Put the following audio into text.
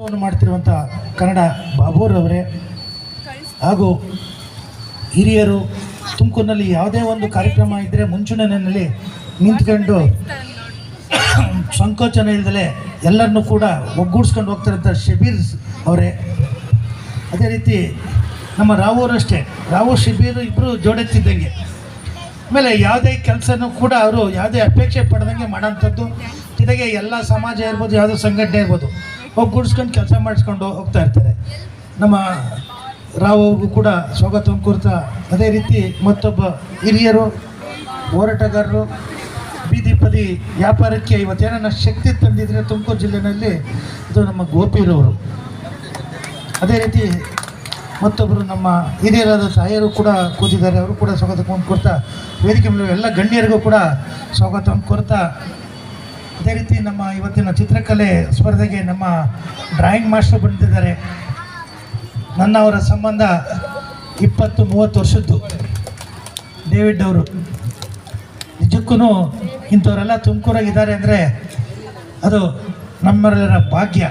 ಕೆಲಸವನ್ನು ಮಾಡ್ತಿರುವಂಥ ಕನ್ನಡ ಬಾಬುರವರೇ ಹಾಗೂ ಹಿರಿಯರು ತುಮಕೂರಿನಲ್ಲಿ ಯಾವುದೇ ಒಂದು ಕಾರ್ಯಕ್ರಮ ಇದ್ದರೆ ಮುಂಚೂಣಿನಲ್ಲಿ ನಿಂತ್ಕೊಂಡು ಸಂಕೋಚನ ಇಲ್ಲದಲೇ ಎಲ್ಲರನ್ನೂ ಕೂಡ ಒಗ್ಗೂಡಿಸ್ಕೊಂಡು ಹೋಗ್ತಿರೋಂಥ ಶಬೀರ್ ಅವರೇ. ಅದೇ ರೀತಿ ನಮ್ಮ ರಾವೂರಷ್ಟೇ, ರಾವು ಶಬೀರ್ ಇಬ್ಬರು ಜೋಡೆತ್ತಿದ್ದಂಗೆ. ಆಮೇಲೆ ಯಾವುದೇ ಕೆಲಸನೂ ಕೂಡ ಅವರು ಯಾವುದೇ ಅಪೇಕ್ಷೆ ಪಡೆದಂಗೆ ಮಾಡೋಂಥದ್ದು. ಜೊತೆಗೆ ಎಲ್ಲ ಸಮಾಜ ಇರ್ಬೋದು, ಯಾವುದೋ ಸಂಘಟನೆ ಇರ್ಬೋದು, ಒಗ್ಗೂಡಿಸ್ಕೊಂಡು ಕೆಲಸ ಮಾಡಿಸ್ಕೊಂಡು ಹೋಗ್ತಾ ಇರ್ತಾರೆ. ನಮ್ಮ ರಾವ್ಗೂ ಕೂಡ ಸ್ವಾಗತವನ್ನು ಕೋರ್ತಾ, ಅದೇ ರೀತಿ ಮತ್ತೊಬ್ಬ ಹಿರಿಯರು ಹೋರಾಟಗಾರರು ಬೀದಿ ಪದಿ ವ್ಯಾಪಾರಕ್ಕೆ ಇವತ್ತೇನನ್ನ ಶಕ್ತಿ ತಂದಿದ್ರೆ ತುಮಕೂರು ಜಿಲ್ಲೆಯಲ್ಲಿ ಇದು ನಮ್ಮ ಗೋಪಿರವರು. ಅದೇ ರೀತಿ ಮತ್ತೊಬ್ಬರು ನಮ್ಮ ಹಿರಿಯರಾದ ತಾಯಿಯರು ಕೂಡ ಕೂತಿದ್ದಾರೆ, ಅವರು ಕೂಡ ಸ್ವಾಗತವನ್ನು ಕೋರ್ತಾ, ವೇದಿಕೆ ಮೇಲೆ ಎಲ್ಲ ಗಣ್ಯರಿಗೂ ಕೂಡ ಸ್ವಾಗತವನ್ನು ಕೋರ್ತಾ, ಅದೇ ರೀತಿ ನಮ್ಮ ಇವತ್ತಿನ ಚಿತ್ರಕಲೆ ಸ್ಪರ್ಧೆಗೆ ನಮ್ಮ ಡ್ರಾಯಿಂಗ್ ಮಾಸ್ಟರ್ ಬಂದಿದ್ದಾರೆ. ನನ್ನ ಅವರ ಸಂಬಂಧ 20-30 ವರ್ಷದ್ದು. ಡೇವಿಡ್ ಅವರು ನಿಜಕ್ಕೂ ಇಂಥವರೆಲ್ಲ ತುಮಕೂರಾಗಿದ್ದಾರೆ ಅಂದರೆ ಅದು ನಮ್ಮೆಲ್ಲರ ಭಾಗ್ಯ.